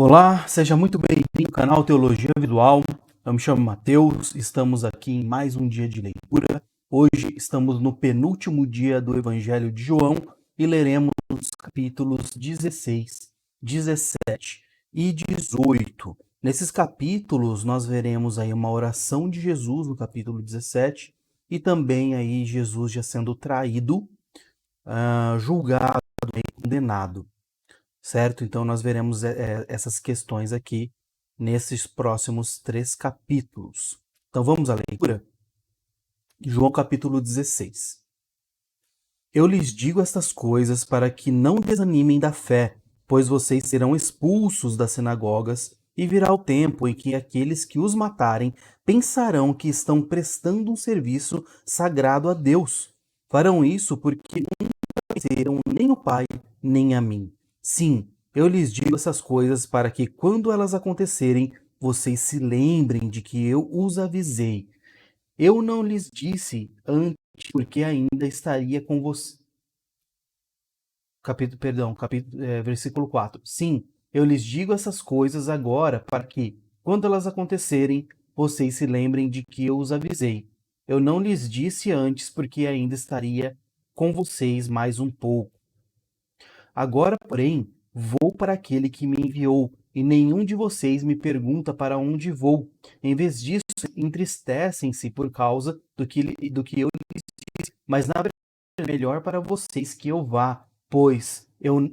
Olá, seja muito bem-vindo ao canal Teologia Visual. Eu me chamo Mateus, estamos aqui em mais um dia de leitura. Hoje estamos no penúltimo dia do Evangelho de João e leremos os capítulos 16, 17 e 18. Nesses capítulos nós veremos aí uma oração de Jesus no capítulo 17 e também aí Jesus já sendo traído, julgado e condenado. Certo? Então, nós veremos essas questões aqui nesses próximos 3 capítulos. Então, vamos à leitura? João capítulo 16. Eu lhes digo estas coisas para que não desanimem da fé, pois vocês serão expulsos das sinagogas, e virá o tempo em que aqueles que os matarem pensarão que estão prestando um serviço sagrado a Deus. Farão isso porque conheceram nem o Pai, nem a mim. Sim, eu lhes digo essas coisas para que, quando elas acontecerem, vocês se lembrem de que eu os avisei. Eu não lhes disse antes, porque ainda estaria com você. Versículo 4. Sim, eu lhes digo essas coisas agora para que, quando elas acontecerem, vocês se lembrem de que eu os avisei. Eu não lhes disse antes, porque ainda estaria com vocês mais um pouco. Agora, porém, vou para aquele que me enviou, e nenhum de vocês me pergunta para onde vou. Em vez disso, entristecem-se por causa do que eu lhes disse. Mas na verdade é melhor para vocês que eu vá, pois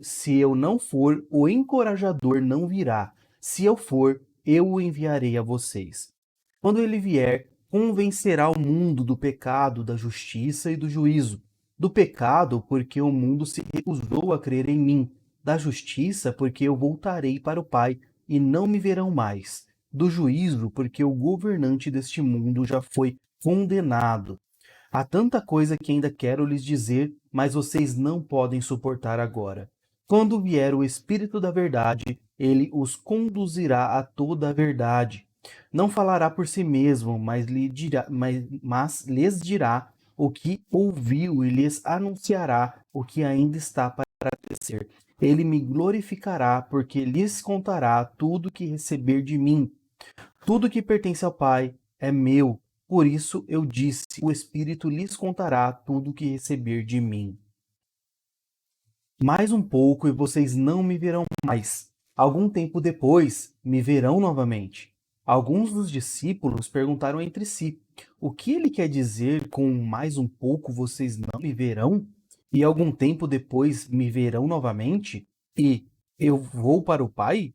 se eu não for, o encorajador não virá. Se eu for, eu o enviarei a vocês. Quando ele vier, convencerá o mundo do pecado, da justiça e do juízo. Do pecado, porque o mundo se recusou a crer em mim. Da justiça, porque eu voltarei para o Pai e não me verão mais. Do juízo, porque o governante deste mundo já foi condenado. Há tanta coisa que ainda quero lhes dizer, mas vocês não podem suportar agora. Quando vier o Espírito da Verdade, ele os conduzirá a toda a verdade. Não falará por si mesmo, mas lhes dirá o que ouviu e lhes anunciará o que ainda está para acontecer. Ele me glorificará, porque lhes contará tudo que receber de mim. Tudo que pertence ao Pai é meu. Por isso eu disse: o Espírito lhes contará tudo que receber de mim. Mais um pouco e vocês não me verão mais. Algum tempo depois me verão novamente. Alguns dos discípulos perguntaram entre si: o que ele quer dizer com mais um pouco vocês não me verão? E algum tempo depois me verão novamente? E eu vou para o Pai?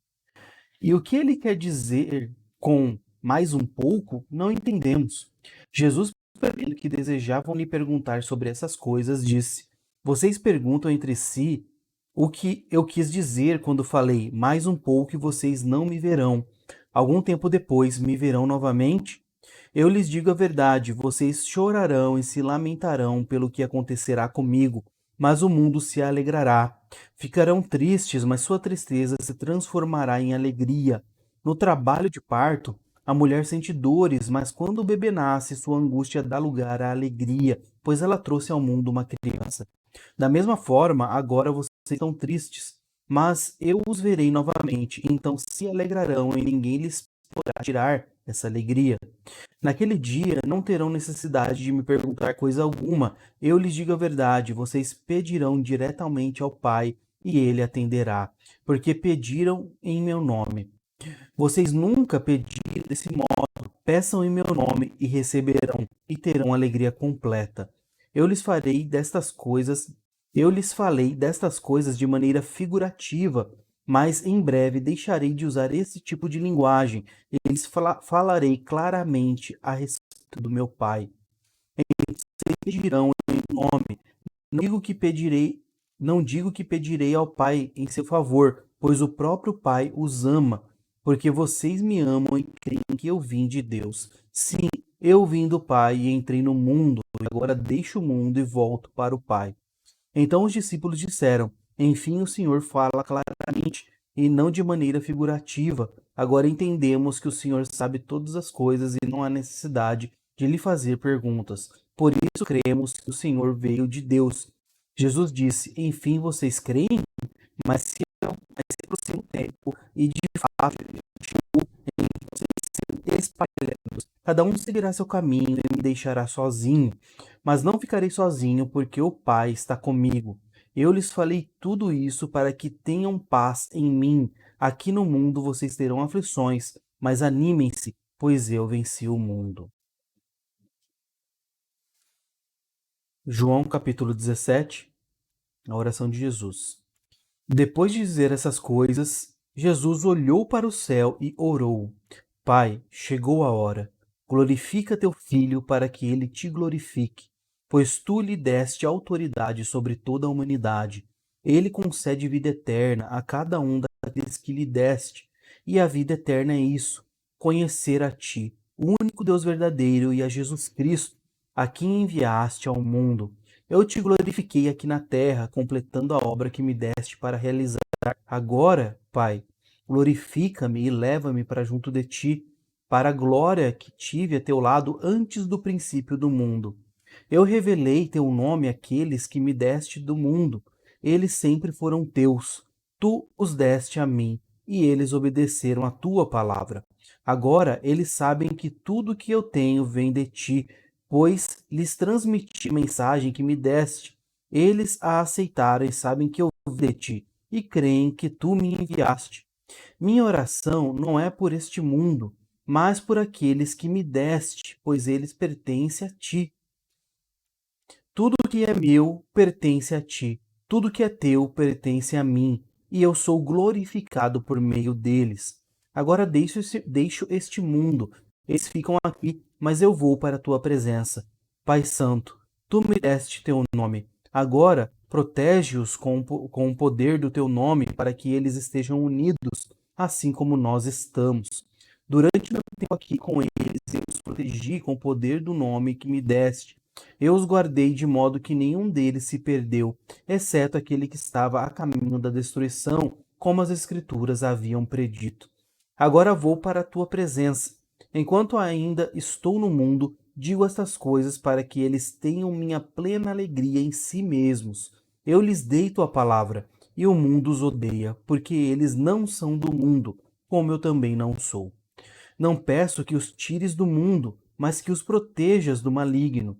E o que ele quer dizer com mais um pouco, não entendemos. Jesus, percebendo que desejavam lhe perguntar sobre essas coisas, disse: vocês perguntam entre si o que eu quis dizer quando falei mais um pouco e vocês não me verão. Algum tempo depois me verão novamente. Eu lhes digo a verdade, vocês chorarão e se lamentarão pelo que acontecerá comigo, mas o mundo se alegrará. Ficarão tristes, mas sua tristeza se transformará em alegria. No trabalho de parto, a mulher sente dores, mas quando o bebê nasce, sua angústia dá lugar à alegria, pois ela trouxe ao mundo uma criança. Da mesma forma, agora vocês estão tristes, mas eu os verei novamente, então se alegrarão e ninguém lhes poderá tirar essa alegria. Naquele dia não terão necessidade de me perguntar coisa alguma. Eu lhes digo a verdade, vocês pedirão diretamente ao Pai e ele atenderá, porque pediram em meu nome. Vocês nunca pediram desse modo. Peçam em meu nome e receberão, e terão alegria completa. Eu lhes farei destas coisas, eu lhes falei destas coisas de maneira figurativa, mas em breve deixarei de usar esse tipo de linguagem e lhes falarei claramente a respeito do meu Pai. Vocês pedirão em meu nome. Não digo que pedirei ao Pai em seu favor, pois o próprio Pai os ama, porque vocês me amam e creem que eu vim de Deus. Sim, eu vim do Pai e entrei no mundo, e agora deixo o mundo e volto para o Pai. Então os discípulos disseram: enfim, o Senhor fala claramente e não de maneira figurativa. Agora entendemos que o Senhor sabe todas as coisas e não há necessidade de lhe fazer perguntas. Por isso cremos que o Senhor veio de Deus. Jesus disse: enfim, vocês creem? Mas se aproxima o tempo e de fato espalhados. Cada um seguirá seu caminho e me deixará sozinho. Mas não ficarei sozinho, porque o Pai está comigo. Eu lhes falei tudo isso para que tenham paz em mim. Aqui no mundo vocês terão aflições, mas animem-se, pois eu venci o mundo. João capítulo 17, a oração de Jesus. Depois de dizer essas coisas, Jesus olhou para o céu e orou: Pai, chegou a hora. Glorifica teu filho para que ele te glorifique, pois tu lhe deste autoridade sobre toda a humanidade. Ele concede vida eterna a cada um daqueles que lhe deste, e a vida eterna é isso: conhecer a ti, o único Deus verdadeiro, e a Jesus Cristo, a quem enviaste ao mundo. Eu te glorifiquei aqui na terra, completando a obra que me deste para realizar. Agora, Pai, glorifica-me e leva-me para junto de ti, para a glória que tive a teu lado antes do princípio do mundo. Eu revelei teu nome àqueles que me deste do mundo. Eles sempre foram teus. Tu os deste a mim, e eles obedeceram a tua palavra. Agora eles sabem que tudo que eu tenho vem de ti, pois lhes transmiti a mensagem que me deste. Eles a aceitaram e sabem que eu vim de ti, e creem que tu me enviaste. Minha oração não é por este mundo, mas por aqueles que me deste, pois eles pertencem a ti. Tudo que é meu pertence a ti, tudo que é teu pertence a mim, e eu sou glorificado por meio deles. Agora deixo este mundo, eles ficam aqui, mas eu vou para a tua presença. Pai Santo, tu me deste teu nome. Agora protege-os com o poder do teu nome, para que eles estejam unidos, assim como nós estamos. Durante meu tempo aqui com eles, eu os protegi com o poder do nome que me deste. Eu os guardei de modo que nenhum deles se perdeu, exceto aquele que estava a caminho da destruição, como as Escrituras haviam predito. Agora vou para a tua presença. Enquanto ainda estou no mundo, digo estas coisas para que eles tenham minha plena alegria em si mesmos. Eu lhes dei tua palavra, e o mundo os odeia, porque eles não são do mundo, como eu também não sou. Não peço que os tires do mundo, mas que os protejas do maligno.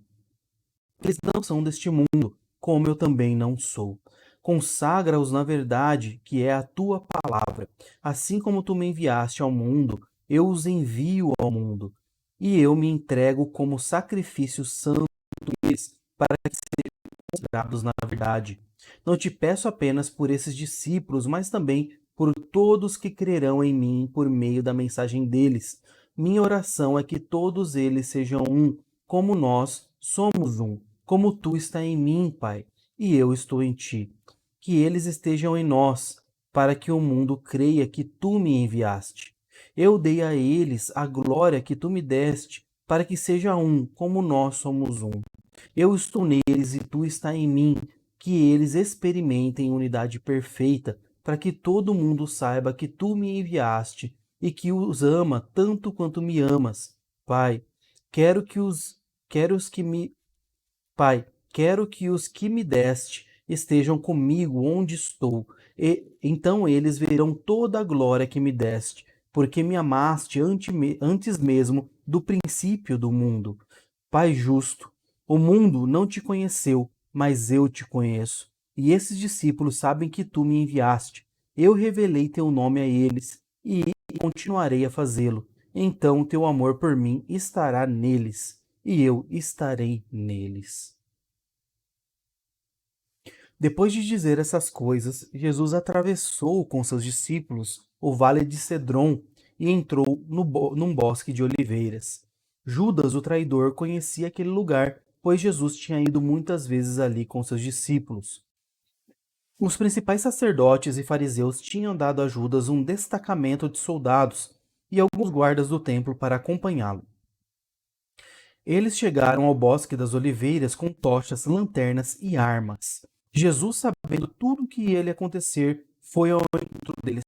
Eles não são deste mundo, como eu também não sou. Consagra-os na verdade, que é a tua palavra. Assim como tu me enviaste ao mundo, eu os envio ao mundo. E eu me entrego como sacrifício santo a eles, para que sejam consagrados na verdade. Não te peço apenas por esses discípulos, mas também por todos que crerão em mim por meio da mensagem deles. Minha oração é que todos eles sejam um, como nós somos um, como tu está em mim, Pai, e eu estou em ti. Que eles estejam em nós, para que o mundo creia que tu me enviaste. Eu dei a eles a glória que tu me deste, para que seja um, como nós somos um. Eu estou neles e tu está em mim, que eles experimentem unidade perfeita, para que todo mundo saiba que tu me enviaste e que os ama tanto quanto me amas. Pai, quero que os quero os que me Pai, quero que os que me deste estejam comigo onde estou, e então eles verão toda a glória que me deste, porque me amaste antes mesmo do princípio do mundo. Pai justo, o mundo não te conheceu, mas eu te conheço. E esses discípulos sabem que tu me enviaste. Eu revelei teu nome a eles e continuarei a fazê-lo. Então teu amor por mim estará neles, e eu estarei neles. Depois de dizer essas coisas, Jesus atravessou com seus discípulos o vale de Cedron e entrou num bosque de oliveiras. Judas, o traidor, conhecia aquele lugar, pois Jesus tinha ido muitas vezes ali com seus discípulos. Os principais sacerdotes e fariseus tinham dado a Judas um destacamento de soldados e alguns guardas do templo para acompanhá-lo. Eles chegaram ao Bosque das Oliveiras com tochas, lanternas e armas. Jesus, sabendo tudo o que ia lhe acontecer, foi ao encontro deles.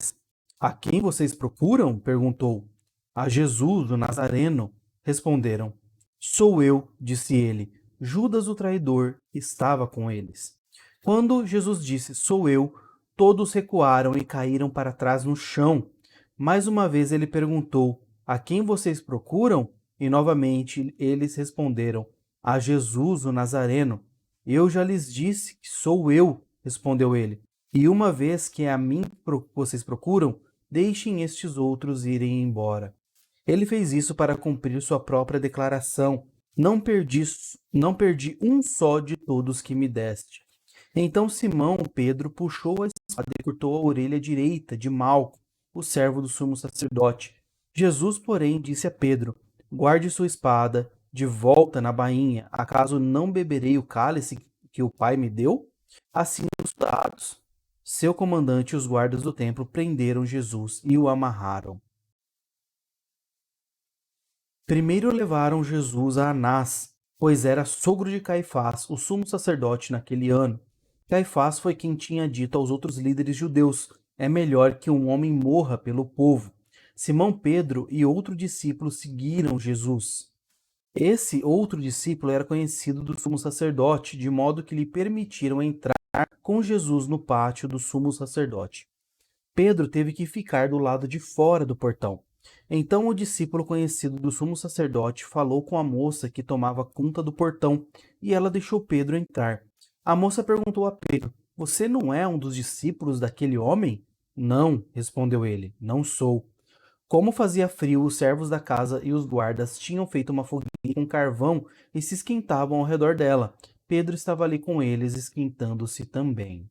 A quem vocês procuram? Perguntou. A Jesus, o Nazareno, responderam. Sou eu, disse ele. Judas, o traidor, estava com eles. Quando Jesus disse, sou eu, todos recuaram e caíram para trás no chão. Mais uma vez ele perguntou: A quem vocês procuram? E novamente eles responderam: A Jesus, o Nazareno. Eu já lhes disse que sou eu, respondeu ele. E uma vez que é a mim vocês procuram, deixem estes outros irem embora. Ele fez isso para cumprir sua própria declaração: não perdi um só de todos que me deste. Então Simão Pedro puxou a espada e cortou a orelha direita de Malco, o servo do sumo sacerdote. Jesus, porém, disse a Pedro: Guarde sua espada de volta na bainha. Acaso não beberei o cálice que o Pai me deu? Assim, os soldados, seu comandante e os guardas do templo prenderam Jesus e o amarraram. Primeiro levaram Jesus a Anás, pois era sogro de Caifás, o sumo sacerdote naquele ano. Caifás foi quem tinha dito aos outros líderes judeus: é melhor que um homem morra pelo povo. Simão Pedro e outro discípulo seguiram Jesus. Esse outro discípulo era conhecido do sumo sacerdote, de modo que lhe permitiram entrar com Jesus no pátio do sumo sacerdote. Pedro teve que ficar do lado de fora do portão. Então o discípulo conhecido do sumo sacerdote falou com a moça que tomava conta do portão, e ela deixou Pedro entrar. A moça perguntou a Pedro: Você não é um dos discípulos daquele homem? Não, respondeu ele, não sou. Como fazia frio, os servos da casa e os guardas tinham feito uma fogueira com carvão e se esquentavam ao redor dela. Pedro estava ali com eles, esquentando-se também.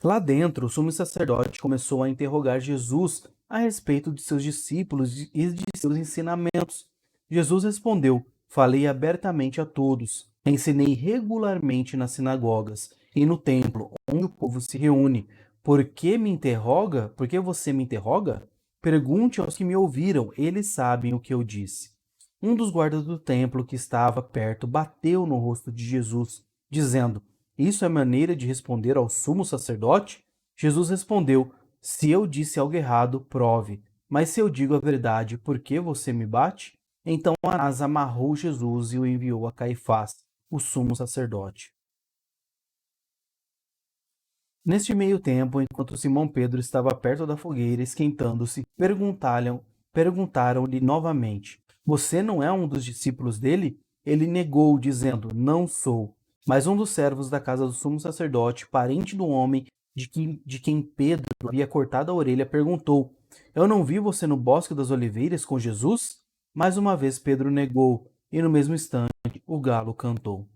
Lá dentro, o sumo sacerdote começou a interrogar Jesus a respeito de seus discípulos e de seus ensinamentos. Jesus respondeu: Falei abertamente a todos, ensinei regularmente nas sinagogas e no templo, onde o povo se reúne. Por que me interroga? Por que você me interroga? Pergunte aos que me ouviram, eles sabem o que eu disse. Um dos guardas do templo que estava perto bateu no rosto de Jesus, dizendo: Isso é maneira de responder ao sumo sacerdote? Jesus respondeu: Se eu disse algo errado, prove. Mas se eu digo a verdade, por que você me bate? Então Anás amarrou Jesus e o enviou a Caifás, o sumo sacerdote. Neste meio tempo, enquanto Simão Pedro estava perto da fogueira, esquentando-se, perguntaram-lhe novamente: Você não é um dos discípulos dele? Ele negou, dizendo: Não sou. Mas um dos servos da casa do sumo sacerdote, parente do homem de quem Pedro havia cortado a orelha, perguntou: Eu não vi você no bosque das oliveiras com Jesus? Mais uma vez Pedro negou, e no mesmo instante o galo cantou.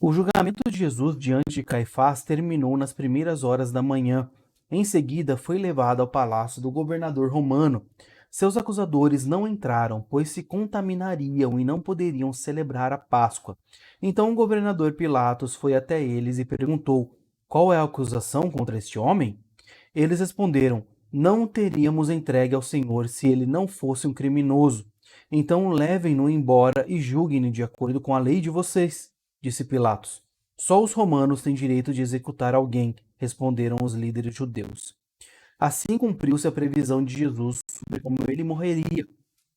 O julgamento de Jesus diante de Caifás terminou nas primeiras horas da manhã. Em seguida, foi levado ao palácio do governador romano. Seus acusadores não entraram, pois se contaminariam e não poderiam celebrar a Páscoa. Então o governador Pilatos foi até eles e perguntou: Qual é a acusação contra este homem? Eles responderam: Não o teríamos entregue ao Senhor se ele não fosse um criminoso. Então levem-no embora e julguem-no de acordo com a lei de vocês, disse Pilatos. Só os romanos têm direito de executar alguém, responderam os líderes judeus. Assim cumpriu-se a previsão de Jesus sobre como ele morreria.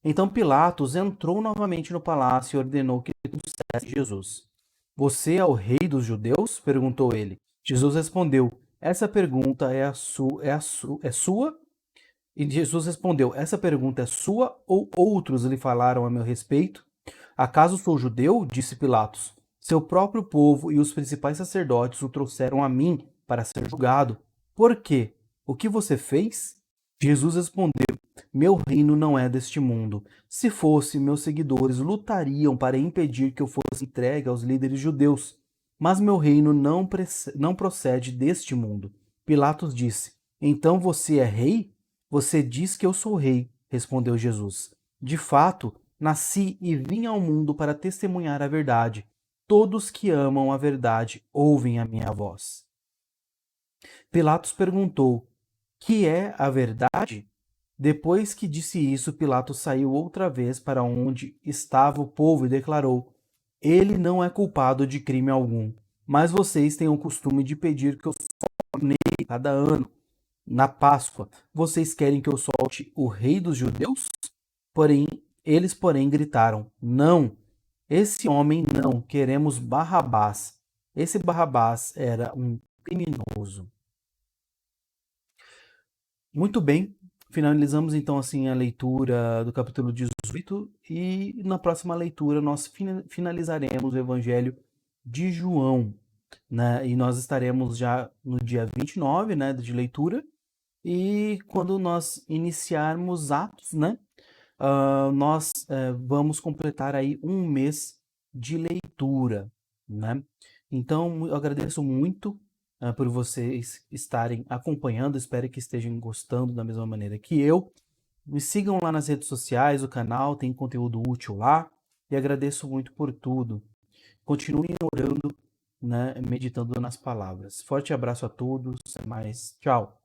Então Pilatos entrou novamente no palácio e ordenou que trouxessem Jesus. Você é o rei dos judeus? Perguntou ele. Jesus respondeu: Essa pergunta é sua? E Jesus respondeu: Essa pergunta é sua ou outros lhe falaram a meu respeito? Acaso sou judeu? Disse Pilatos. Seu próprio povo e os principais sacerdotes o trouxeram a mim para ser julgado. Por quê? O que você fez? Jesus respondeu: Meu reino não é deste mundo. Se fosse, meus seguidores lutariam para impedir que eu fosse entregue aos líderes judeus. Mas meu reino não procede deste mundo. Pilatos disse: Então você é rei? Você diz que eu sou rei, respondeu Jesus. De fato, nasci e vim ao mundo para testemunhar a verdade. Todos que amam a verdade ouvem a minha voz. Pilatos perguntou: Que é a verdade? Depois que disse isso, Pilatos saiu outra vez para onde estava o povo e declarou: Ele não é culpado de crime algum, mas vocês têm o costume de pedir que eu solte nele cada ano, na Páscoa. Vocês querem que eu solte o rei dos judeus? Porém, eles gritaram: Não, esse homem não, queremos Barrabás. Esse Barrabás era um criminoso. Muito bem, finalizamos então assim a leitura do capítulo 18 e na próxima leitura nós finalizaremos o Evangelho de João, né? E nós estaremos já no dia 29, né, de leitura, e quando nós iniciarmos Atos, né, nós vamos completar aí um mês de leitura, né? Então, eu agradeço muito por vocês estarem acompanhando, espero que estejam gostando da mesma maneira que eu. Me sigam lá nas redes sociais, o canal tem conteúdo útil lá, e agradeço muito por tudo. Continuem orando, né, meditando nas palavras. Forte abraço a todos, até mais, tchau.